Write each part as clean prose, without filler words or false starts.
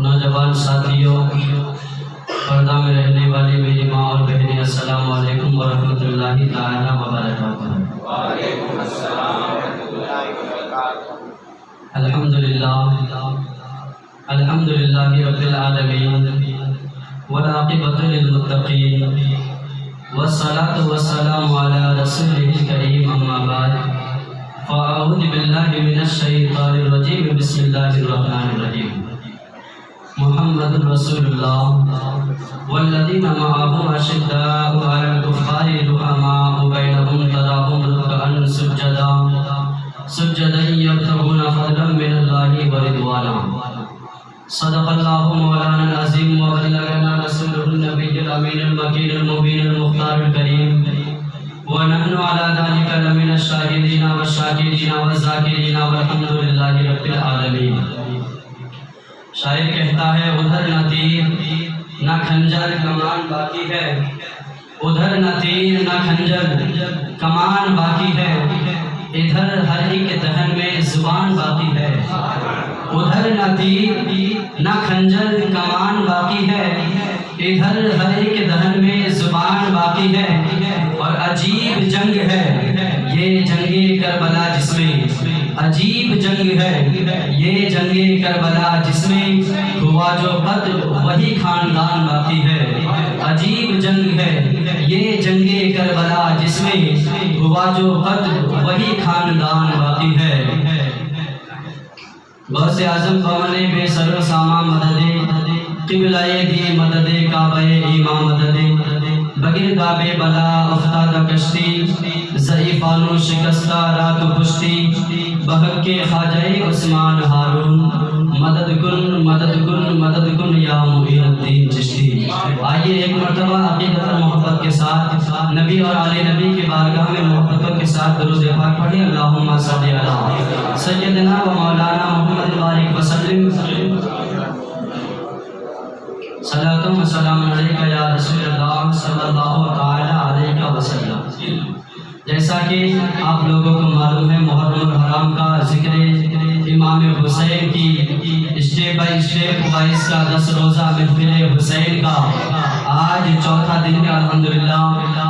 نوجوان ساتھیوں، پردہ میں رہنے والی میری ماں اور بہنیں، السلام علیکم ورحمۃ اللہ تعالی وبرکاتہ۔ وعلیکم السلام ورحمۃ اللہ وبرکاتہ۔ الحمدللہ رب العالمین والعاقبۃ للمتقین والصلاة والسلام علی رسولہ الکریم، اما بعد فاعوذ باللہ من الشیطان الرجیم، بسم اللہ الرحمن الرحیم۔ محمد رسول اللہ والذین معه اشداء علی الکفار رحماء بینہم تراہم رکعا سجدا یبتغون فضلا من اللہ ورضوانا۔ صدق اللہ مولانا العظیم وبلغنا رسولہ النبی الامین المکین المبین المختار الکریم، ونحن علی ذلک لمن الشاہدین والشاکرین والذاکرین والحمد للہ رب العالمین۔ شاعر کہتا ہے ادھر نہ تیر نہ کھنجر کمان باقی ہے، ادھر نہ تیر نہ کھنجر کمان باقی ہے، ادھر ہر ایک دہن میں زبان باقی ہے۔ ادھر نہ تیر نہ کھنجر کمان باقی ہے، ادھر ہر ایک دہن میں زبان باقی ہے، اور عجیب جنگ ہے یہ جنگ کربلا جس میں، عجیب جنگ ہے یہ جنگ کربلا جس میں ہوا جو قتل وہی خاندان باقی ہے۔ عجیب جنگ ہے یہ جنگ کربلا جس میں ہوا جو قتل وہی خاندان باقی ہے۔ غوث اعظم قومِ بے سر و ساما مدد، قبلہ دی مدد کعبہ ایمان مدد، بغیر کعبے بلا افتادہ کشتی، ضعیفانو شکستہ رات و پشتی، بہک کے خواجہ عثمان ہارون، مدد کن مدد کن مدد کن یا معین الدین چشتی۔ آئیے ایک مرتبہ عقیدت اور محبت کے ساتھ نبی اور آل نبی کے بارگاہ میں محبتوں کے ساتھ درود پاک پڑھیں۔ اللہم صلی علی سیدنا و مولانا محمد بارک وسلم، صلاۃ و سلام علیکہ یا رسول اللہ صلی اللہ تعالی علیہ وسلم۔ جیسا کہ آپ لوگوں کو معلوم ہے، محرم الحرام کا ذکر امام حسین کی اسٹیپ بائی اسٹیپ 22 کا 10 روزہ محفل حسین کا آج چوتھا دن ہے الحمدللہ،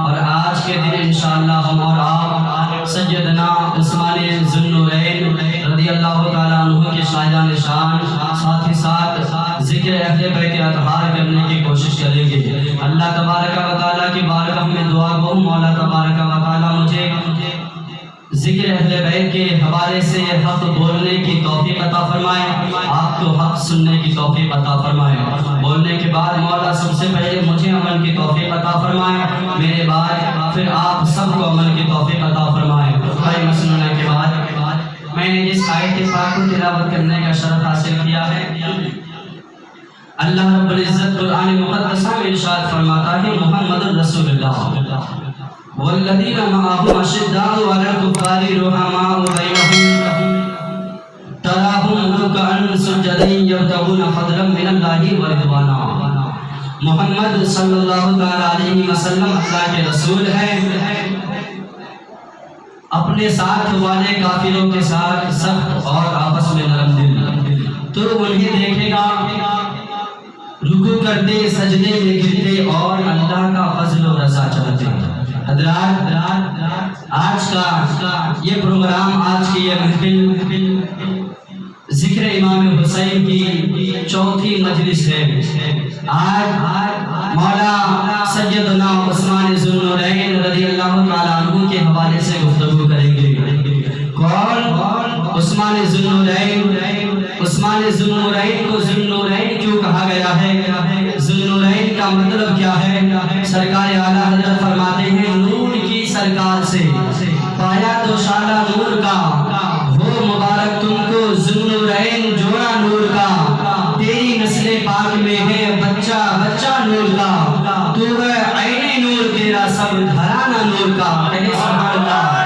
اور آج کے دن انشاءاللہ ہم اور آپ سیدنا عثمان ذو النورین رضی اللہ تعالیٰ عنہ کے شاہدان شان، ساتھ ہی ساتھ ذکر اہل بیت اطہار کرنے کی کوشش کریں گے۔ اللہ تبارک و تعالیٰ کی بارگاہ میں دعا گو، مولا تبارک و تعالیٰ مجھے ذکر اہل بیت کے حوالے سے حق بولنے کی توفیق عطا فرمائے، آپ کو حق سننے کی توفیق عطا فرمائے، بولنے کے بعد مولا سب سے پہلے مجھے عمل کی توفیق عطا فرمائے، میرے بعد پھر آپ سب کو عمل کی توفیق عطا فرمائے۔ بھائی سننے کے بعد میں نے جس آیت پاک کو تلاوت کرنے کا شرف حاصل کیا ہے، اللہ رب العزت قرآن مقدس میں ارشاد فرماتا ہے محمد رسول اللہ والذین معه اشداء علی الکفار رحماء بینہم تراہم رکعا سجدا یبتغون فضلا من اللہ ورضوانا۔ محمد صلی اللہ علیہ وسلم اللہ کے رسول ہیں، اپنے ساتھ والے کافروں کے ساتھ سخت اور آپس میں نرم دل، تو انہیں دیکھے گا رکوع کرتے سجدے میں گرتے اور اللہ کا فضل و رضا چاہتے ہیں۔ حضرات آج کا یہ پروگرام، آج کی یہ محفل ذکر امام حسین کی چوتھی مجلس ہے۔ آج مولا سیدنا عثمان ذو النورین رضی اللہ تعالیٰ عنہ کے حوالے سے گفتگو کریں گے۔ کون؟ عثمان ذو النورین۔ عثمان ذو النورین کو ذو النورین کیوں کہا گیا ہے؟ ذو النورین کا مطلب کیا ہے؟ سرکار اعلیٰ حضرت فرماتے ہیں نور کی سرکار سے پایا تو شالہ نور کا، ہو مبارک تم کو ذو النورین جوڑا نور کا، تیری نسل پاک میں ہے بچہ بچہ نور کا، تو ہے عین نور تیرا سب گھرانہ نور کا۔ کہے سبحان اللہ۔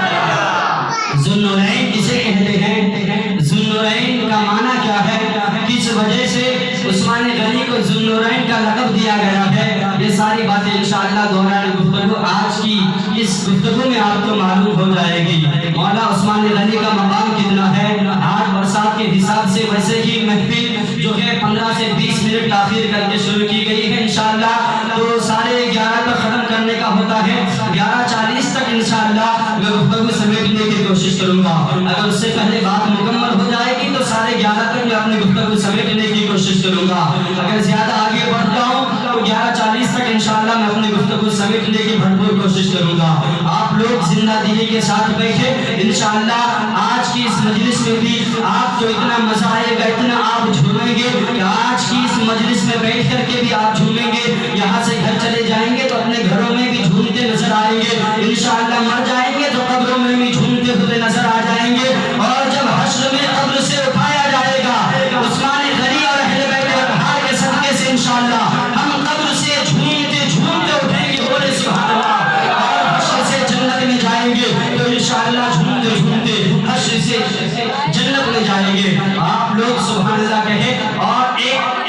ذو النورین کسے کہتے ہیں؟ ذو النورین کا معنی کیا ہے؟ کس وجہ سے عثمان غنی کو ذو النورین کا لقب دیا گیا ہے؟ یہ ساری باتیں انشاءاللہ دوران گفتگو آج کی اس گفتگو میں آپ کو معلوم ہو جائے گی۔ مولا عثمان غنی کا مقام کتنا ہے؟ آج برسات کے حساب سے ویسے ہی محفل جو جو ہے 15 سے 20 منٹ تاخیر کر کے شروع کی گئی ہے انشاءاللہ. تو سارے 11 تک ختم کرنے کا ہوتا ہے. 11:40 تک انشاءاللہ میں گفتگو سمیٹنے کی کوشش کروں گا. اگر اس سے پہلے بات مکمل ہو جائے گی تو 11:30 تک میں اپنی گفتگو سمیٹنے کی کوشش کروں گا. اگر زیادہ آگے بڑھتا ہوں تو 11:40 تک انشاءاللہ میں اپنی گفتگو سمیٹنے کی بھرپور کوشش کروں گا. آپ لوگ زندہ دلی کے ساتھ بیٹھے انشاءاللہ. آج کی اس مجلس میں بھی آپ کو اتنا مزہ آئے گا, اتنا آپ جھومیں گے کہ آج کی اس مجلس میں بیٹھ کر کے بھی آپ جھومیں گے. یہاں سے گھر چلے جائیں گے تو اپنے گھروں میں بھی جھومتے نظر آئیں گے انشاءاللہ. مر جائیں گے تو قبروں میں بھی جھومتے ہوئے نظر آ جائیں گے. اور جب حشر میں قبر سے اٹھایا جائے گا عثمان غنی اور اہل بیت اطہار کے صدقے سے انشاءاللہ ہم قبر سے جھومتے جھومتے اٹھیں گے. بولے سبحان اللہ. اور حشر سے جنت میں جائیں گے تو انشاءاللہ جھومتے جھومتے حشر سے جنت میں جائیں گے. آپ لوگ سبحان اللہ کہیں اور ایک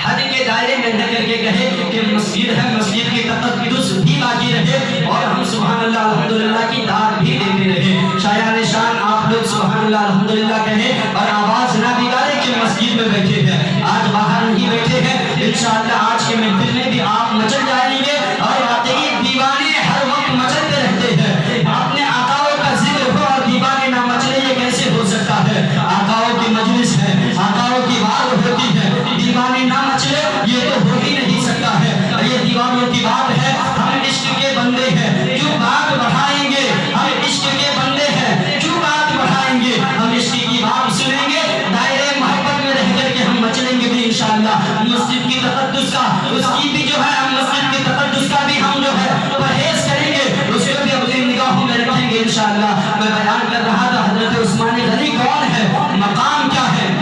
حد کے دائرے میں رہ کر کے کہے کہ مسجد ہے, مسجد کی تقدس بھی باقی رہے اور ہم سبحان اللہ الحمدللہ کی داد بھی دیتے رہے. شایان شان آپ لوگ سبحان اللہ الحمدللہ کہیں اور آواز نہ بگاڑے کہ مسجد میں بیٹھے ہیں, آج باہر نہیں بیٹھے ہیں. انشاءاللہ آج کے محفل میں بھی آپ مچل جائیں گے اور واقعی دیوانے ہر وقت مچلتے رہتے ہیں. اپنے آقاؤں کا ذکر ہو اور دیوانے نہ مچلے, یہ کیسے ہو سکتا ہے؟ آقاؤں کی مجلس ہے, آقاؤں کی بات ہوتی ہے, دیوانے نہ مچلے یہ تو ہو ہی نہیں سکتا ہے. یہ دیوانوں کی بات ہے. ہم عشق کے بندے ہیں, جو بات بڑھائیں گے. ہم عشق کے بندے ہیں, جو بات بڑھائیں گے. ہم عشق کی بات سنیں گے, دائرے محبت میں رہ کر کے ہم مچلیں گے بھی انشاءاللہ. مسجد کی تقدس کا, اس کی بھی جو ہے ہم مسجد کی تقدس کا بھی ہم جو ہے پرہیز کریں گے, اس کو بھی اپنی نگاہوں میں رکھیں گے انشاءاللہ. میں بیان کر رہا تھا حضرت عثمان غنی کون ہے, مقام کیا ہے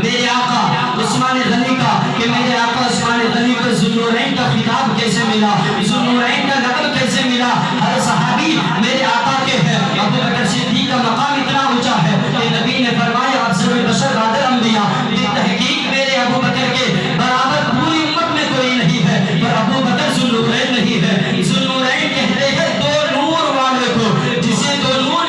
میرے آقا عثمان غنی کا, کہ میرے آقا عثمان غنی کو ذوالنورین کا خطاب کیسے ملا, ذوالنورین کا لقب کیسے ملا. ہر صحابی میرے آقا کے ہے. ابو بکر صدیق کا مقام اتنا اونچا ہے کہ نبی نے فرمایا افضل البشر بعد الانبیاء. بالتحقیق میرے ابو بکر کے برابر پوری امت میں کوئی نہیں ہے, پر ابو بکر ذوالنورین نہیں ہے. ذوالنورین کہتے ہیں دو نور والے کو, جسے دو نور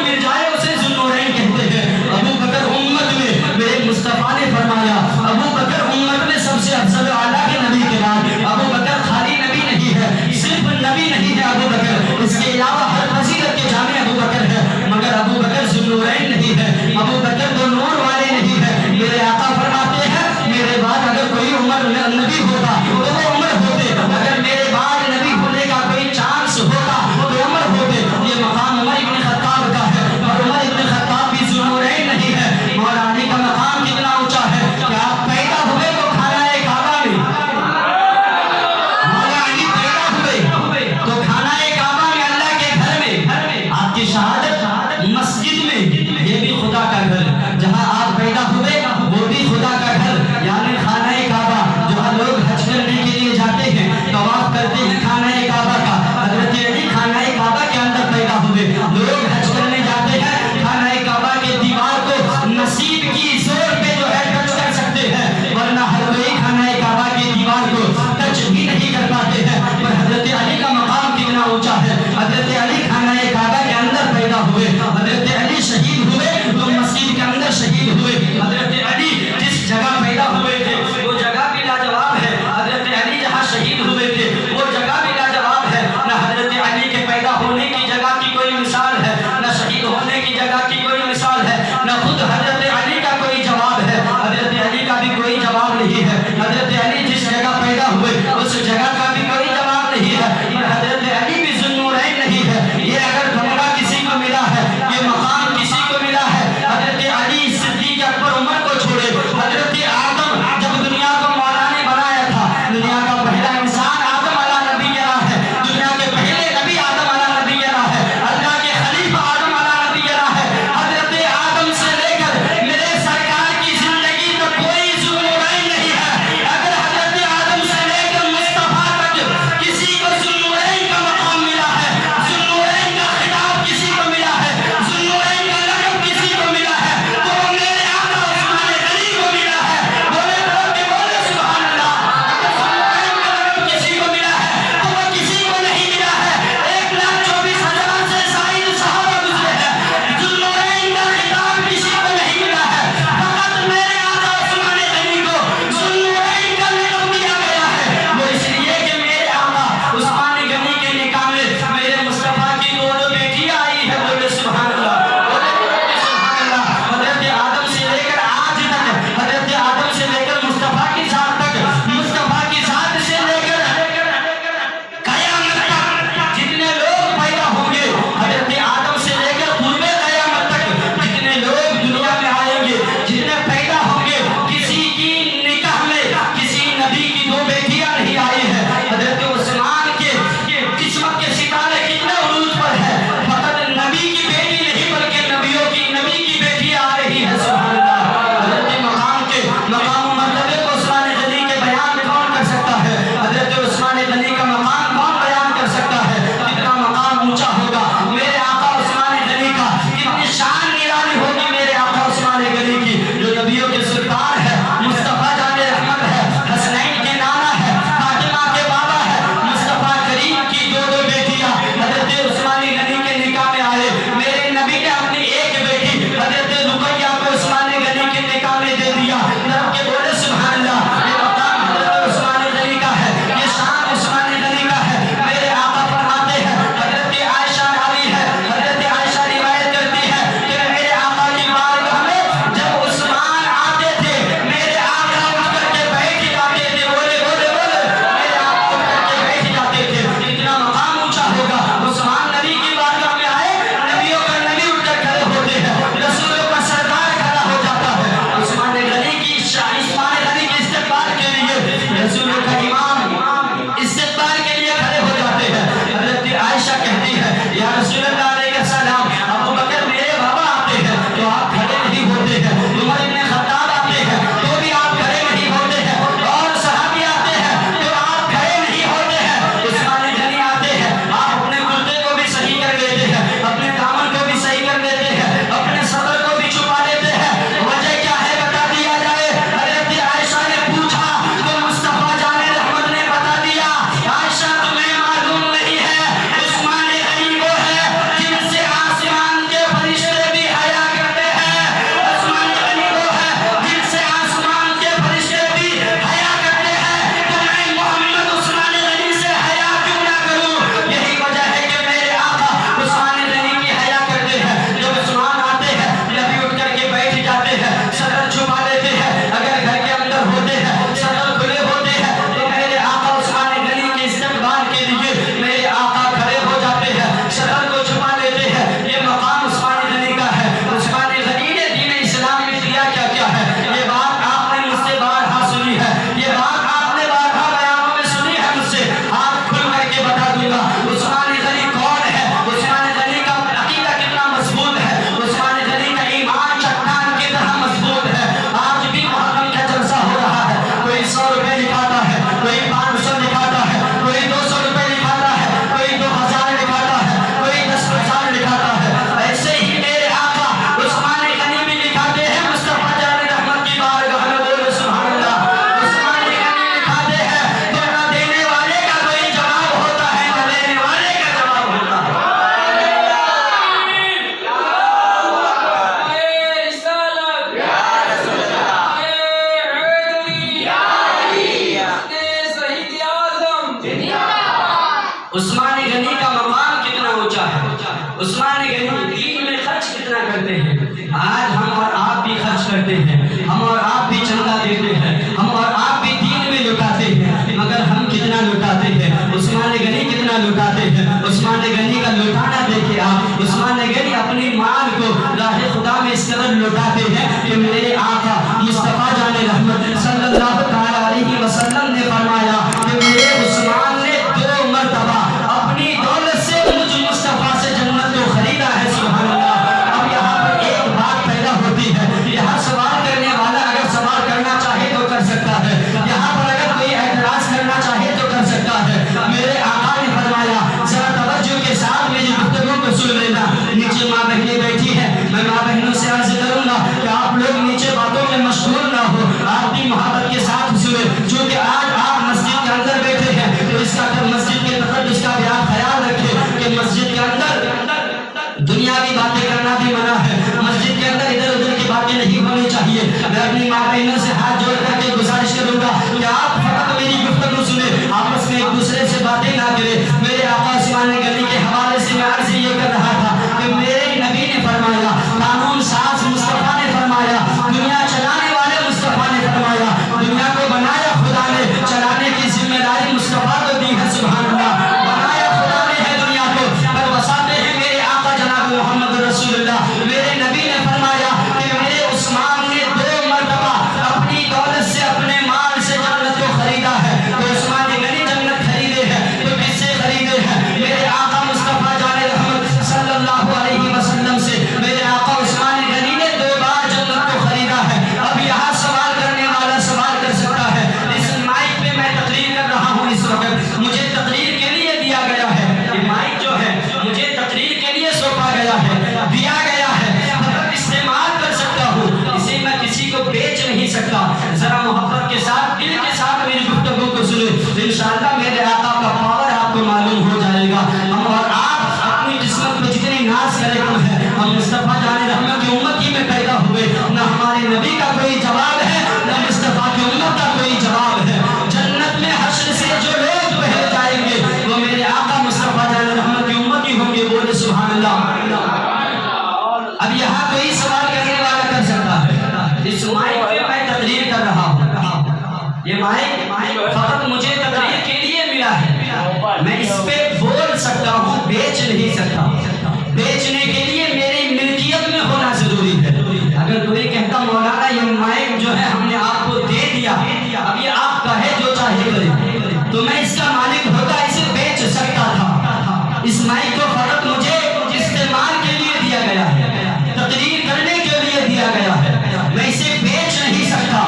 عثمان غنی دین میں خرچ کتنا کرتے ہیں؟ آج ہم اور آپ بھی خرچ کرتے ہیں، ہم اور آپ بھی چندہ دیتے ہیں، ہم اور آپ بھی دین میں لٹاتے ہیں، مگر ہم کتنا لٹاتے ہیں؟ عثمان غنی کتنا لٹاتے ہیں؟ عثمان غنی کا لٹانا دیکھیں آپ، عثمان غنی اپنی مال کو راہ خدا میں اس قدر لٹاتے ہیں کہ میرے آقا مصطفیٰ جان رحمت صلی اللہ تعالی علیہ وسلم نے فرمایا کہ میرے عثمان نے 2 مرتبہ اپنی دولت سے مجھ مصطفیٰ سے جنت کو خریدا ہے۔ سبحان اللہ۔ اب یہاں پر ایک بات پیدا ہوتی ہے، یہاں سوال کرنے والا اگر سوال کرنا چاہے تو کر سکتا ہے، یہاں پر اگر کوئی اعتراض کرنا چاہے تو کر سکتا ہے۔ میرے آقا نے فرمایا، ذرا توجہ کے ساتھ میری گفتگو کو سن لینا۔ نیچے ماں بہنیں بیٹھی ہیں، میں ماں بہنوں سے عرض کروں گا کہ آپ لوگ نیچے باتوں میں مشغول نہ ہو، آپ بھی محبت کے ساتھ سنیں، چونکہ آج آپ مسجد کے اندر بیٹھے ہیں تو اس کا مسجد کے تقدس کا بھی آپ خیال رکھیں کہ مسجد کے اندر دنیاوی باتیں کرنا بھی منع ہے، مسجد کے اندر ادھر ادھر کی باتیں نہیں ہونی چاہیے۔ میں اپنی ماں بہنوں سے ہاتھ جوڑ کر کے گزارش کروں گا کہ آپ فقط میری گفتگو سنیں، آپس میں ایک دوسرے سے باتیں نہ کریں۔ میرے آقا عثمان غنی کے حوالے سے میں عرض یہ کر رہا تھا کہ میرے نبی نے فرمایا، قانون ساز مصطفیٰ نے فرمایا، دنیا چلانے والے مصطفیٰ نے فرمایا، دنیا کو بنایا خدا نے، چلانے کی ذمہ داری مصطفیٰ کو دی ہے۔ سبحان اللہ۔ بنایا خدا نے ہے دنیا کو، پر بساتے ہیں میرے آقا جناب محمد رسول اللہ۔ میرے نبی نے فرمایا کہ میرے عثمان نے 2 مرتبہ اپنی دولت سے اپنے مال سے جنت کو خریدا ہے۔ تو عثمان غنی جنت خریدے ہیں تو کس سے خریدے ہیں؟ میرے آقا مصطفیٰ جان رحمت صلی اللہ علیہ وسلم سے میرے آقا عثمان غنی نے 2 بار جنت کو خریدا ہے۔ اب یہاں سوال کرنے والا سوال کر سکتا ہے، اس مائک پہ میں تقریر کر رہا ہوں، اس وقت مجھے تقریر کے لیے دیا گیا ہے، یہ مائک جو ہے مجھے تقریر کے لیے سونپا گیا ہے، دیا گیا ہے، فقط استعمال کر سکتا ہوں، اسے میں کسی کو بیچ نہیں سکتا۔ ذرا محبت کے ساتھ دل کے ساتھ میری گفتگو کو سنیں، انشاءاللہ میرے آقا کا پاور آپ کو معلوم ہو جائے گا۔ ہم اور آپ اپنی قسمت میں جتنی ناز کرے کم ہے، ہم مصطفیٰ جان رحمت کی امت ہی میں پیدا ہوئے، نہ ہمارے نبی کا کوئی جواب ہے نہ مصطفیٰ کی امت کا کوئی جواب ہے۔ جنت میں حشر سے جو لوگ پہلے جائیں گے وہ میرے آقا مصطفیٰ جان رحمت کی امت ہی ہوں گے، بولے سبحان اللہ۔ اب یہاں کوئی سوال کرنے والا کر سکتا ہے، اس مائک پہ میں تقریر کر رہا ہوں، یہ مائک فقط مجھے تقریر کے لیے ملا ہے، میں اس پہ بول سکتا ہوں، بیچ نہیں سکتا۔ بیچنے کے لیے میری ملکیت میں ہونا ضروری ہے۔ اگر کوئی کہتا مولانا یہ مائک جو ہے ہم نے آپ کو دے دیا، اب یہ آپ کا ہے جو چاہے کرے، تو میں اس کا مالک ہوتا اسے بیچ سکتا تھا۔ اس مائک کو فقط مجھے استعمال کے لیے دیا گیا ہے، تقریر کرنے کے لیے دیا گیا ہے، میں اسے بیچ نہیں سکتا۔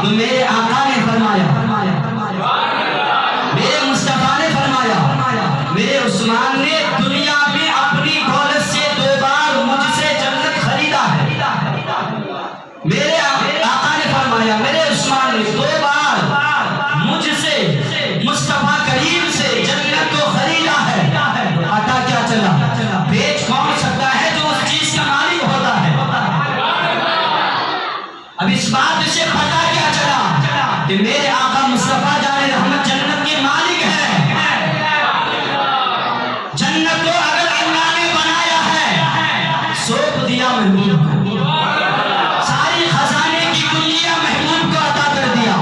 تو میرے آقا نے فرمایا، میرے مصطفیٰ نے فرمایا، میرے عثمان نے دنیا میں اپنی دولت سے 2 بار مجھ سے جنت خریدا ہے۔ میرے آقا نے فرمایا، میرے عثمان نے 2 بار مجھ سے مصطفیٰ کریم سے جنت کو خریدا ہے۔ پتہ کیا چلا؟ بیچ کون سکتا ہے جو اس چیز کا مالک ہوتا ہے؟ اب اس بات سے پتہ کیا چلا کہ میرے آقا مصطفیٰ جان رحمت جنت کے مالک ہیں۔ جنت کو اگر اللہ نے بنایا ہے، سونپ دیا محبوب کو، ساری خزانے کی کنجیاں محبوب کو عطا کر دیا۔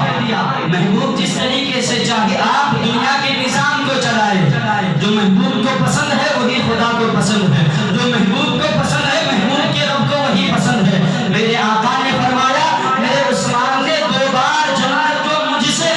محبوب جس طریقے سے چاہے آپ دنیا کے نظام کو چلائے، جو محبوب کو پسند ہے وہی خدا کو پسند ہے، جو محبوب کو پسند ہے محبوب کے رب کو وہی پسند ہے۔ میرے آقا نے فرمایا، میرے عثمان نے 2 بار جنت کو مجھ سے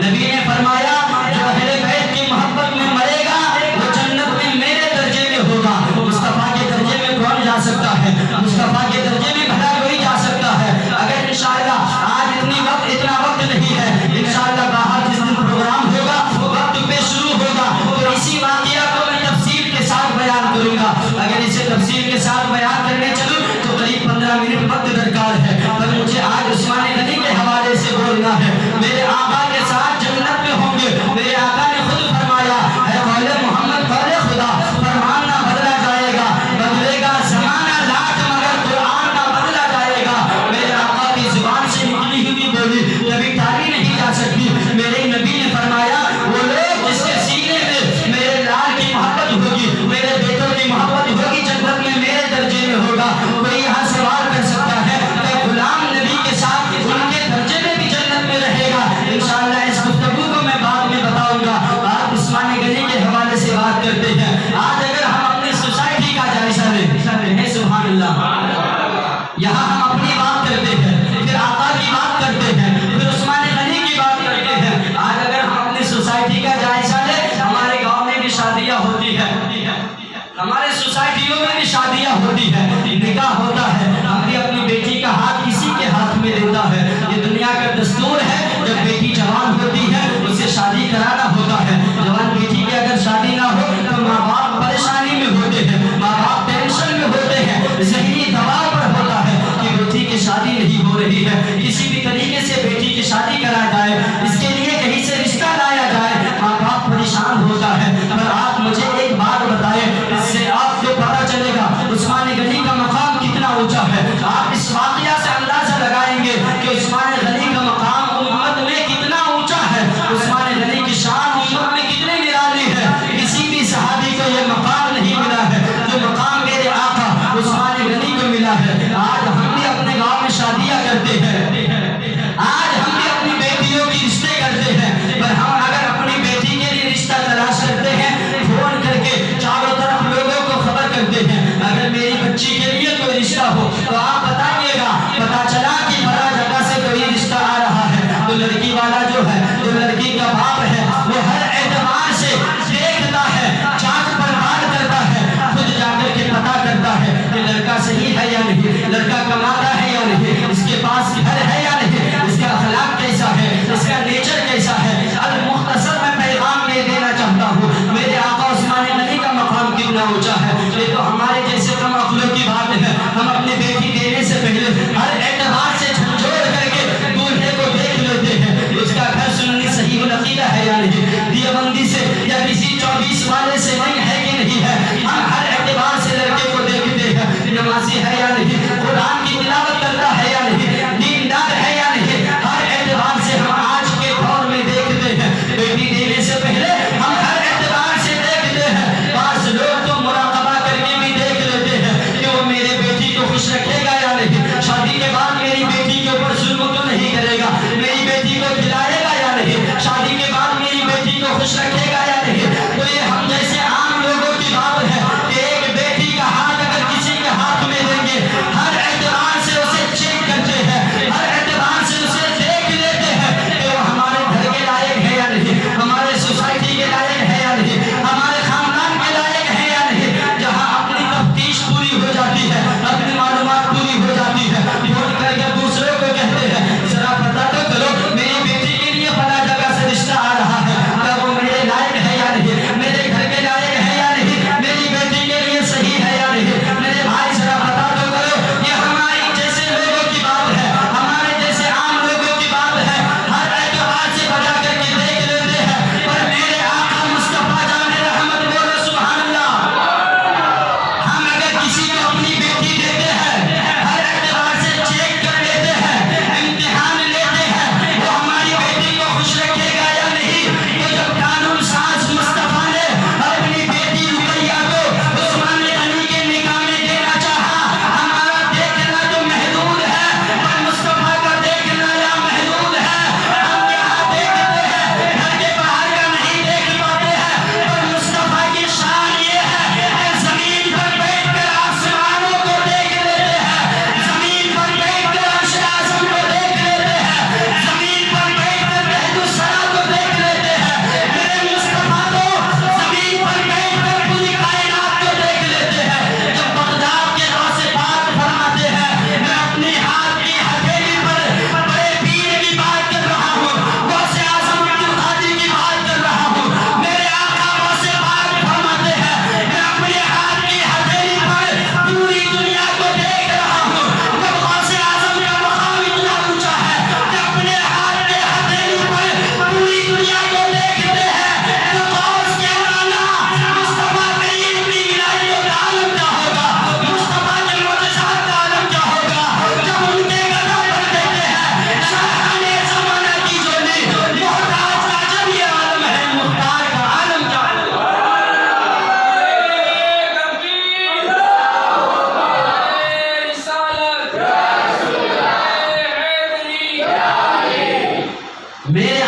نبی نے فرمایا جو اہل بیت کی محبت میں مرے گا وہ جنت میں میرے درجے میں ہوگا. مصطفیٰ کے درجے میں کون جا سکتا ہے؟ مصطفیٰ کے درجے میں بھلا کوئی جا سکتا ہے؟ اگر انشاءاللہ آج اتنا وقت نہیں ہے، انشاءاللہ باہر جس دن پروگرام ہوگا وقت پہ شروع ہوگا تو اسی واقعہ کو میں تفصیل کے ساتھ بیان کروں گا. اگر اسے تفصیل کے ساتھ بیان کرنے چلوں تو قریب 15 منٹ وقت درکار ہے، پر مجھے آج عثمان غنی کے حوالے سے بولنا ہے. میرے آقا کے ساتھ جنت میں ہوں گے. میرے آقا نے خود فرمایا ہے قول محمد قول خدا، فرمان نہ بدلا جائے گا، بدلے گا زمانہ لاکھ مگر قرآن نہ بدلا جائے گا. میرے آقا کی زبان سے نکلی ہوئی بولی کبھی ٹالی نہیں جا سکتی. میرے نبی نے فرمایا وہ لوگ جس کے سینے میں میرے لال کی محبت ہوگی، میرے بیٹوں کی محبت ہوگی، جنت میں میرے درجے میں ہوگا. کوئی یہاں سوال کر سکتا ہے کہ غلام نبی کے ساتھ ان کے درجے میں بھی جنت میں رہے گا؟ انشاءاللہ اس گفتگو کو میں بعد میں بتاؤں گا. آپ عثمان غنی کے حوالے سے بات کرتے ہیں. آج اگر ہم اپنی سوسائٹی کا جائزہ لیں، سبحان اللہ، یہاں ہم اپنی بات کرتے ہیں، پھر آقا کی بات کرتے ہیں، پھر عثمان غنی کی بات کرتے ہیں.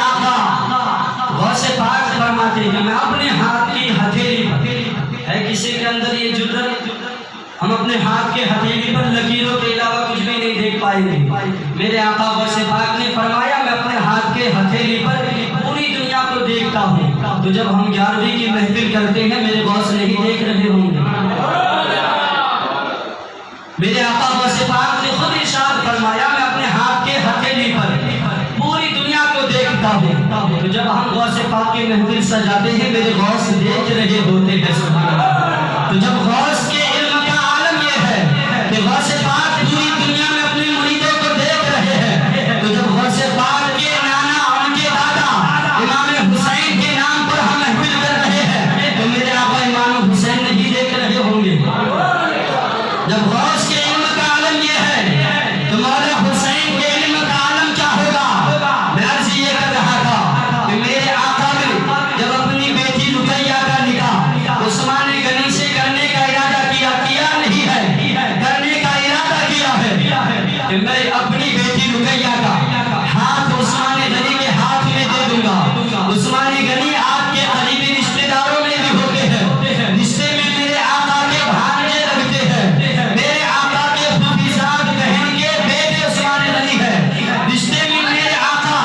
آقا غوث پاک فرماتے ہیں میں اپنے ہاتھ کی ہتھیلی پر، ہے کسی کے اندر یہ جرأت؟ ہم اپنے ہاتھ کے ہتھیلی پر لکیروں کے علاوہ کچھ بھی نہیں دیکھ پائیں گے۔ میرے آقا غوث پاک نے فرمایا میں اپنے ہاتھ کے ہتھیلی پر پوری دنیا کو دیکھتا ہوں۔ تو جب ہم 11ویں کی محفل کرتے ہیں میرے غوث نہیں دیکھ رہے ہوں گے؟ میرے آقا غوث پاک نے خود ارشاد فرمایا میں اپنے ہاتھ کے ہتھیلی پر پوری دنیا کو دیکھتا ہوں۔ تو جب ہم غوث پاک کی محفل سجاتے ہیں میرے غوث دیکھ رہے ہوتے ہیں۔ سبحان اللہ۔ تو جب غوث کے علم کا عالم یہ ہے کہ غوث پاک پوری دنیا میں اپنے مریدوں کو دیکھ رہے ہیں، تو جب غوث پاک کے نانا ان کے دادا امام حسین کے نام پر ہم محفل کر رہے ہیں تو میرے آقا امام حسین نہیں دیکھ رہے ہوں گے؟ جب غوث کے علم کا عالم یہ ہے تو مولا حسین کے علم کا عالم کیا ہوگا؟ میں عرض یہ کر رہا تھا کہ میرے آقا نے جب اپنی بیٹی رقیہ کا نکاح عثمان غنی سے کرنے کا ارادہ کیا نہیں ہے، کرنے کا ارادہ کیا ہے کہ میں اپنی بیٹی رقیہ کا ہاتھ عثمان غنی کے ہاتھ میں دے دوں گا۔ عثمان غنی آپ کے قریبی رشتہ داروں میں بھی ہوتے ہیں، رشتے میں میرے آقا کے بھانجے لگتے ہیں، میرے آقا کے پھوپھیزاد بہن کے بیٹے عثمان غنی ہے، رشتے میں میرے آقا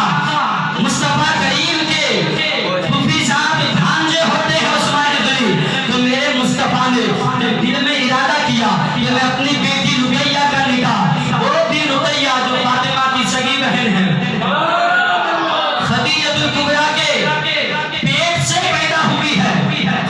مصطفیٰ کریم کے پھوپھیزاد بھانجے ہوتے ہیں عثمان غنی۔ تو میرے مصطفیٰ نے جب دل میں ارادہ کیا کہ میں اپنی بیٹی رقیہ کا نکاح، وہ بھی رقیہ جو فاطمہ کی سگی بہن ہے، خدیجہ الکبریٰ کے پیٹ سے پیدا ہوئی ہے،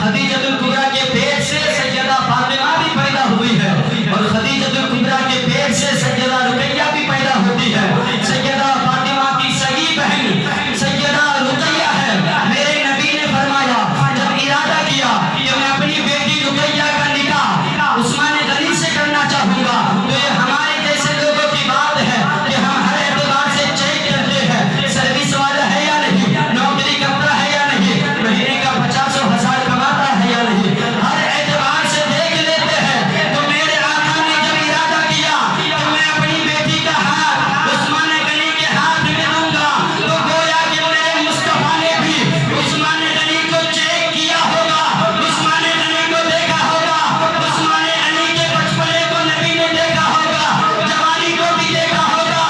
خدیجہ الکبریٰ کے پیٹ سے سیدہ فاطمہ بھی پیدا ہوئی ہے، اور خدیجہ الکبریٰ کے پیٹ سے سیدہ رقیہ بھی پیدا ہوتی ہے۔ سیدہ فاطمہ کی سگی بہن سیدہ رقیہ ہے۔ میرے نبی نے فرمایا جب ارادہ کیا کہ میں اپنی بیٹی رقیہ کا نکاح عثمان غنی سے کرنا چاہوں گا، تو یہ ہمارے جیسے لوگوں کی بات ہے کہ ہم ہر اعتبار سے چیک کرتے ہیں سروس والا ہے یا نہیں، نوکری کرتا ہے یا نہیں، مہینے کا 50,000 کماتا ہے یا نہیں، ہر اعتبار سے دیکھ لیتے ہیں۔ تو میرے آقا نے جب ارادہ کیا کہ میں اپنی بیٹی کا ہاتھ عثمان غنی کے ہاتھ میں دوں گا، تو گویا کہ میرے مصطفیٰ نے بھی عثمان غنی کو چیک کیا ہوگا، عثمان غنی کو دیکھا ہوگا، عثمان غنی کے بچپنے کو نبی نے دیکھا ہوگا، جوانی کو بھی دیکھا ہوگا،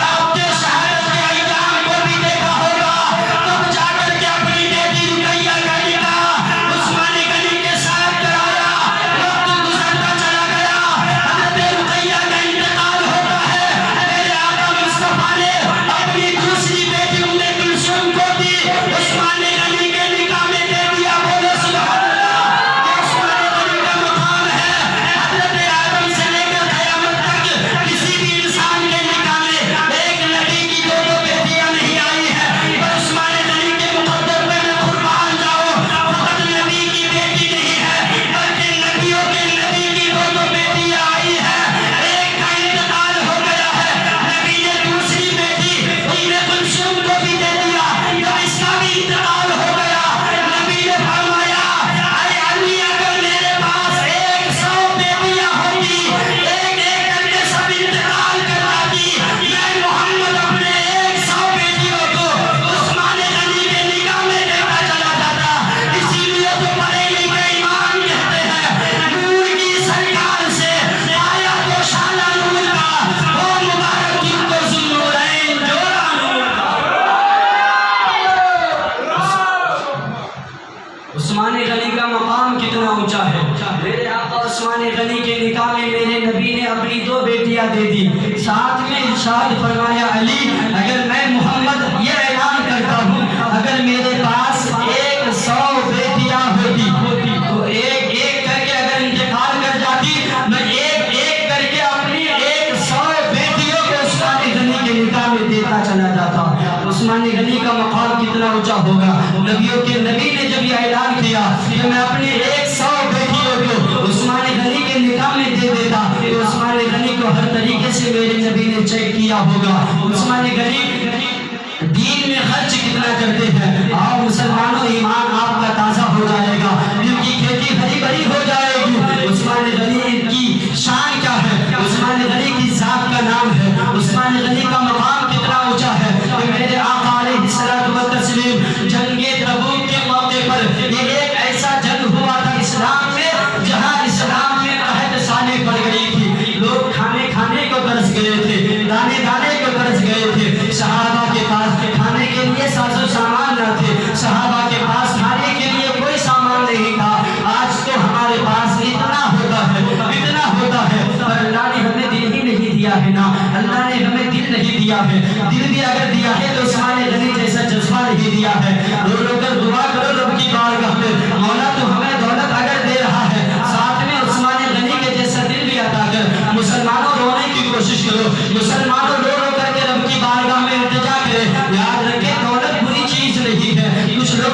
آپ کے شہادت کے ایام کو بھی دیکھا ہوگا، تب جا کر کے اپنی بیٹی رقیہ کا نکاح عثمان غنی کے ساتھ کرایا۔ وقت گزرتا چلا گیا، حضرت رقیہ کا انتقال ہوتا ہے، میرے آقا مصطفیٰ نے اپنی دوسری بیٹی ام کلثوم کو بھی عثمان غنی کے نکاح میں دے دیا۔ بولو سبحان اللہ۔ یہ عثمان غنی کا مقام ہے، حضرت آدم سے لے کر قیامت تک کسی بھی انسان کے نکاح میں ایک نبی کی دو بیٹیاں نہیں آئی ہیں، پر عثمان غنی کے مقدر میں قربان جاؤ، فقط نبی کی بیٹی نہیں ہے بلکہ نبیوں کے نبی کی دو بیٹیاں آئی ہیں۔ ایک کا انتقال ہو گیا ہے، نبی نے دوسری بیٹی ام کلثوم کو بھی دے دیا۔ جب اس کا بھی انتقال ہو گیا، نبی نے فرمایا اے علی اگر میرے پاس 100 بیٹیاں ہوتی، ایک ایک کر کے سب انتقال کر جاتی، میں محمد اپنے 100 بیٹیوں کو عثمان غنی کے نکاح میں دیتا چلا جاتا۔ اسی لیے تو پڑھے لکھے ایمان کہتے ہیں نور کی سرکار سے آیا تو شانہ نور کا، وہ مبارک جن کو ذوالنورین جوڑا نور کا۔ عثمان غنی کا مقام کتنا اونچا ہے۔ میرے آقا عثمان غنی کے نکاح میں میرے نبی نے اپنی 2 بیٹیاں دے دی، ساتھ میں ارشاد فرمایا علی اگر میں محمد یہ اعلان کرتا ہوں اگر میرے پاس 100 بیٹیاں ہوتی تو ایک ایک کر کے اگر انتقال کر جاتی، میں ایک ایک کر کے اپنی 100 بیٹیوں کو عثمان غنی کے نکاح میں دیتا چلا جاتا۔ عثمان غنی کا مقام کتنا اونچا ہوگا۔ نبیوں کے نبی نے جب یہ اعلان کیا کہ میں اپنی 100 بیٹیوں کو عثمان غنی کے نکاح میں دے دیتا، تو عثمان غنی کو ہر طریقے سے میرے نبی نے چیک کیا ہوگا۔ عثمان غنی دین میں خرچ کتنا کرتے ہیں۔ آؤ مسلمانوں ایمان آپ کا تازہ ہو جائے گا، دل کی کھیتی ہری بھری ہو جائے گی۔ عثمان غنی کی شان کیا ہے، عثمان غنی کی ذات کا نام ہے، عثمان غنی کا مقام کتنا اونچا ہے کہ میرے آقا علیہ الصلوۃ کے لیے ساز و سامان نہ تھے، صحابہ کے پاس کھانے کے لیے کوئی سامان نہیں تھا، آج تو ہمارے پاس اتنا ہوتا ہے، پر اللہ نے ہمیں دل ہی نہیں دیا ہے نا، اللہ نے ہمیں دل نہیں دیا ہے، دل بھی اگر دیا ہے تو عثمان غنی جیسا جذبہ نہیں دیا ہے۔ رو رو کر دعا کرو رب کی بارگاہ میں، مولا تو ہمیں دولت اگر دے رہا ہے، ساتھ میں عثمان غنی کے جیسا دل بھی عطا کر۔ مسلمانوں رونے کی کوشش کرو، مسلمانوں رو رو کر کے رب کی بارگاہ میں التجا کرے، یاد رکھے دولت بری چیز نہیں ہے۔ کچھ لوگ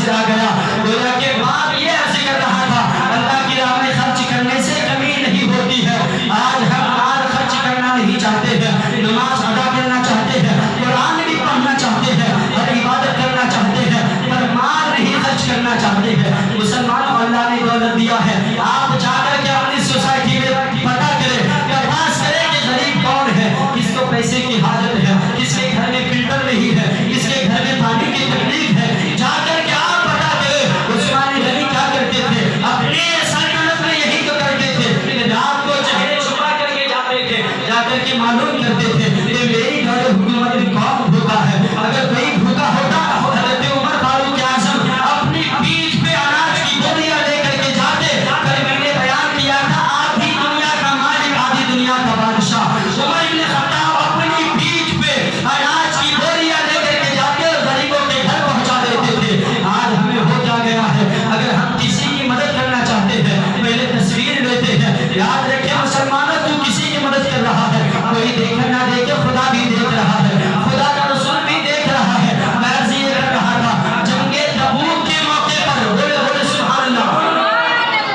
سے آ گیا. گویا کہ باپ یہ عرض کر رہا تھا اللہ کی راہ میں خرچ کرنے سے کمی نہیں ہوتی ہے. آج ہم مال خرچ کرنا نہیں چاہتے ہیں, نماز ادا کرنا چاہتے ہیں, قرآن بھی پڑھنا چاہتے ہیں, ہر عبادت کرنا چاہتے ہیں, پر مال نہیں خرچ کرنا چاہتے ہیں. مسلمانوں اللہ نے دولت دیا ہے, آپ جا کر کے اپنی سوسائٹی میں پتہ کریں, تلاش کریں کہ غریب کون ہے, کس کو پیسے کی حاجت ہے, کس کے گھر میں فلٹر نہیں ہے, کس کے گھر میں پانی کی تکلیف ہے. جا کر کے آپ پتہ کریں عثمان غنی کیا کرتے تھے, اپنے سلطنت میں یہی تو کرتے تھے کہ رات کو چہرے چھپا کر کے جاتے تھے, جا کر کے معلوم کرتے تھے کہ میری دور حکومت میں کون بھوکا ہے. اگر کوئی بھوکا ہوتا حضرت عمر فاروق اعظم اپنی پیٹھ پہ اناج کی بوریاں لے کر کے جاتے. کل میں نے بیان کیا تھا آدھی دنیا کا مالک آدھی دنیا کا بادشاہ عمر بن خطاب اپنی پیٹھ پہ اناج کی بوریاں لے کر کے جاتے اور غریبوں کے گھر پہنچا دیتے تھے. آج ہمیں ہو کیا گیا ہے, اگر ہم کسی کی مدد کرنا چاہتے ہیں پہلے تصویر لیتے ہیں. یاد رکھیں مسلمانوں, تو کسی کی مدد کر رہا ہے, کوئی دیکھے نہ دیکھے خدا بھی دیکھ رہا ہے, خدا کا رسول بھی دیکھ رہا ہے. میں عرض یہ کر رہا تھا جنگ تبوک کے موقع پر, بولے بولے سبحان اللہ,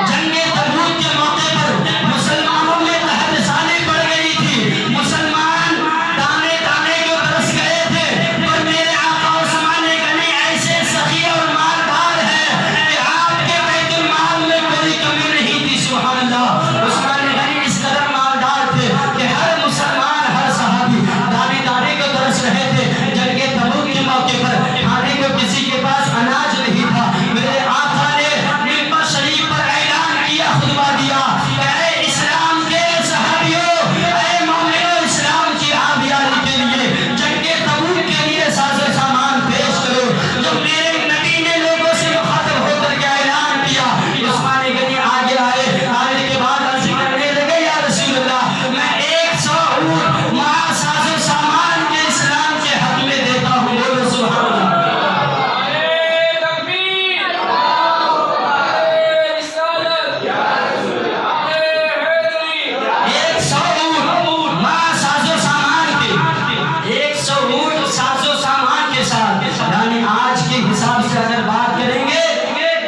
جنگ تبوک کے موقع پر مسلمانوں میں تحت سالی پڑ گئی تھی. مسلمان تانے تانے کو ترس گئے تھے, پر میرے آقا عثمان غنی ایسے سخی اور مالدار ہیں کہ آپ کے بیت المال میں کوئی کمی نہیں تھی. سبحان اللہ, عثمان غنی اس قدر مالدار تھے کہ ہر مسلمان ہر صحابی دانے دانے کو ترس رہے تھے. جنگ تبوک کے موقع پر کھانے کو کسی کے پاس اناج نہیں تھا. میرے آقا نے منبر شریف پر اعلان کیا, خطبہ دیا کہ اے اسلام کے صحابیوں, اے مومنوں, اسلام کی آبیاری کے لیے جنگ تبوک کے لیے ساز و سامان پیش کرو. جب میرے نبی نے لوگوں سے مخاطب ہو کر کے اعلان کیا, عثمان غنی آگے آئے, آنے کے بعد عرض کرنے لگے یا رسول اللہ میں 100 اونٹ مع ساز و سامان کے اسلام کے حق میں دیتا ہوں. بولو سبحان اللہ. یعنی آج کے حساب سے اگر بات کریں گے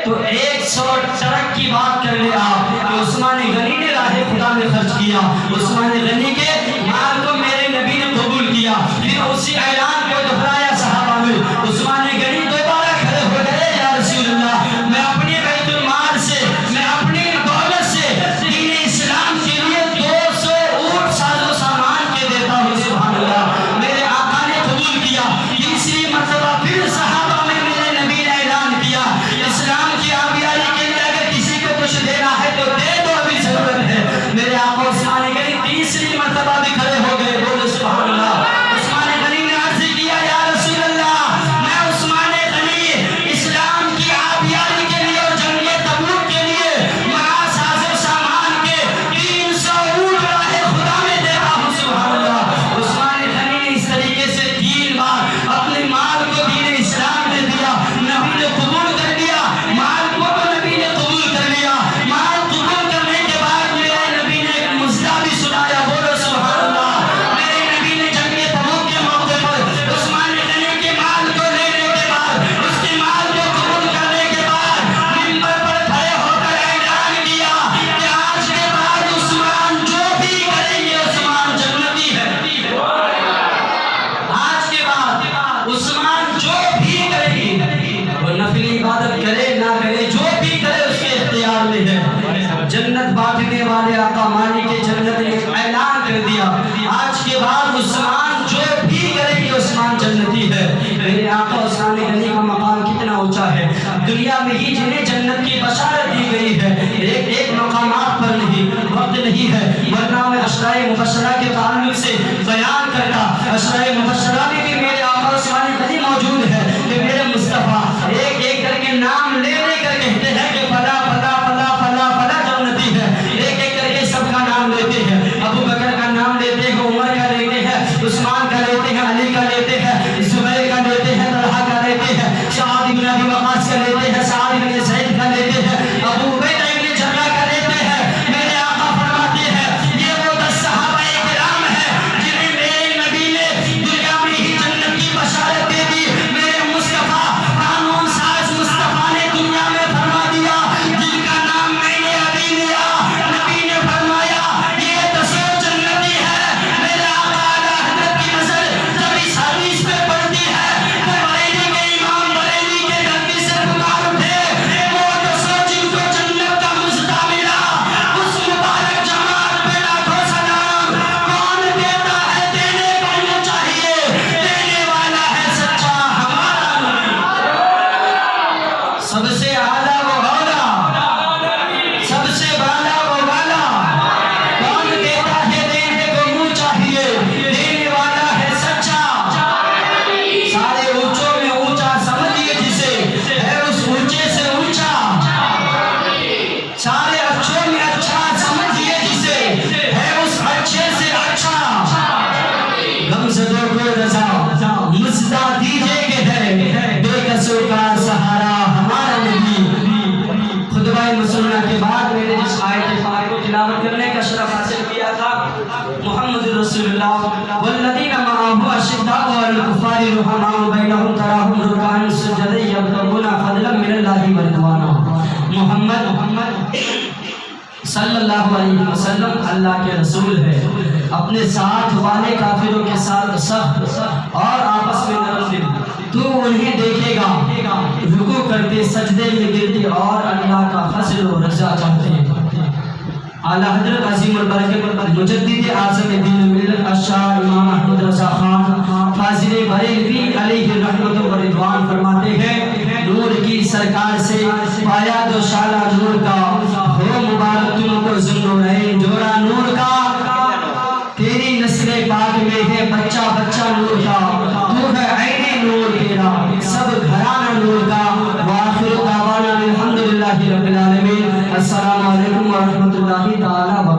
تو 100 ٹرک کی بات کر لیں آپ کہ عثمان غنی نے راہ خدا میں خرچ کیا. عثمان غنی کے مال کو میرے نبی نے قبول کیا. پھر اسی اعلان کو دہرایا صحابہ میں. عثمان غنی دوبارہ کھڑے ہو گئے, یا رسول اللہ میں اپنے بیت المال سے, میں اپنی دولت سے دین اسلام کے لیے 200 اونٹ ساز و سامان کے دیتا ہوں. سبحان اللہ, میرے آقا نے قبول کیا. تیسری مرتبہ پھر صحابہ میں میرے نبی نے اعلان کیا اسلام کی آبیاری کے لیے اگر کسی کو کچھ دینا ہے تو دے دو, ابھی ضرورت ہے. میرے آقا عثمان غنی تیسری مرتبہ بھی کھڑے ہو گئے. بولے سبحان اللہ. عثمان غنی نے عرض کیا یا رسول اللہ میں عثمان غنی اسلام کی آبیاری کے لیے اور جنگ تبوک کے لیے مع ساز و سامان کے 300 اونٹ راہ خدا میں دیتا ہوں. سبحان اللہ. عثمان غنی نے اس طریقے سے 3 بار اپنے مال کو دین اسلام نے دیا. نبی نے قبول کر لیا مال کو, تو نبی نے قبول کر لیا. مال قبول کرنے کے بعد میرے نبی نے ایک مزدہ بھی سنایا. بولو سبحان اللہ. میرے نبی نے جنگ تبوک کے موقع پر عثمان غنی کے مال کو لینے کے بعد, اس کے مال کو قبول کرنے کے بعد منبر پر کھڑے ہو کر اعلان کیا کہ آج کے بعد عثمان جو بھی کریں گے عثمان جنتی ہے. آج کے بعد عثمان جو بھی کرے گی, وہ نفل عبادت کرے نہ کرے, جو بھی کرے اس کے اختیار میں ہے. جنت بانٹنے والے آقا مالک جنت نے اعلان کر دیا آج کے بعد عثمان جو بھی کرے گی عثمان جنتی ہے. میرے آقا عثمان غنی کا مقام کتنا اونچا ہے, دنیا میں ہی جنہیں جنت کی بشارت دی گئی ہے, ایک ایک مقامات پر نہیں, وقت نہیں ہے, ورنہ میں عشرۂ مبشرہ کے تعلق سے بیان کرتا. عشرۂ مبشرہ میں بھی میرے آقا عثمان غنی موجود ہے کہ میرے مصطفیٰ ایک ایک کر کے نام لے لے کر کہتے ہیں کہ فلا فلا فلا فلا فلا جنتی ہے. ایک ایک کر کے سب کا نام لیتے ہیں. ابو بکر کا نام لیتے ہیں, عمر کا لیتے ہیں, عثمان کا لیتے ہیں, علی کا لیتے ہیں, زبیر کا لیتے ہیں, طلحہ کا لیتے ہیں, سعد بن ابی وقاص کا لیتے ہیں, سعد بن زید کا لیتے ہیں, ابو عبیدہ بن جرح کا لیتے ہیں. میرے آقا فرماتے ہیں یہ وہ 10 صحابہ کرام ہیں جنہیں میرے نبی نے دنیا میں ہی جنت کی بشارت دے دی. میرے مصطفیٰ قانون ساز مصطفیٰ سب سے اعلیٰ وہ اولا، سب سے بالا وہ والا، کون دیتا ہے دینے کو منہ چاہیے، دینے والا ہے سچا، سارے اونچوں میں اونچا سمجھیے جسے، ہے اس اونچے سے اونچا، سارے اچھوں میں اچھا سمجھیے جسے، ہے اس اچھے سے اچھا، غمزدوں کو رضا مزدہ دیجئے کہ ہے بے کسوں کا سہارا ہمارا نبی۔ خطبہ مسنہ کے بعد میں نے جس آیت پاک کو تلاوت کرنے کا شرف حاصل کیا تھا، محمد رسول اللہ والذین معه اشداء علی الکفار رحماء بینہم تراہم رکعا سجدا یبتغون فضلا من اللہ ورضوانا۔ محمد صلی اللہ علیہ وسلم اللہ کے رسول ہے، اپنے ساتھ والے کافروں کے ساتھ سخت اور آپس میں نرم دل، تو انہیں دیکھے گا رکوع کرتے سجدے میں گرتے اور اللہ کا فضل و رضا چاہتے ہیں۔ اعلیٰ حضرت عظیم البرکت مجدد اعظم دین ملت الشاہ امام احمد رضا خان فاضل بریلوی علیہ رحمت و رضوان فرماتے ہیں، نور کی سرکار سے پایا دو شالہ نور کا، ہو مبارک تم کو ذوالنورین جوڑا نور کا، تیری نسل پاک میں ہے بچہ بچہ نور کا، تو ہے عین نور تیرا، سب گھرانہ نور کا۔ وآخر دعوانا الحمدللہ رب العالمین۔ السلام علیکم ورحمۃ اللہ تعالی وبرکاتہ۔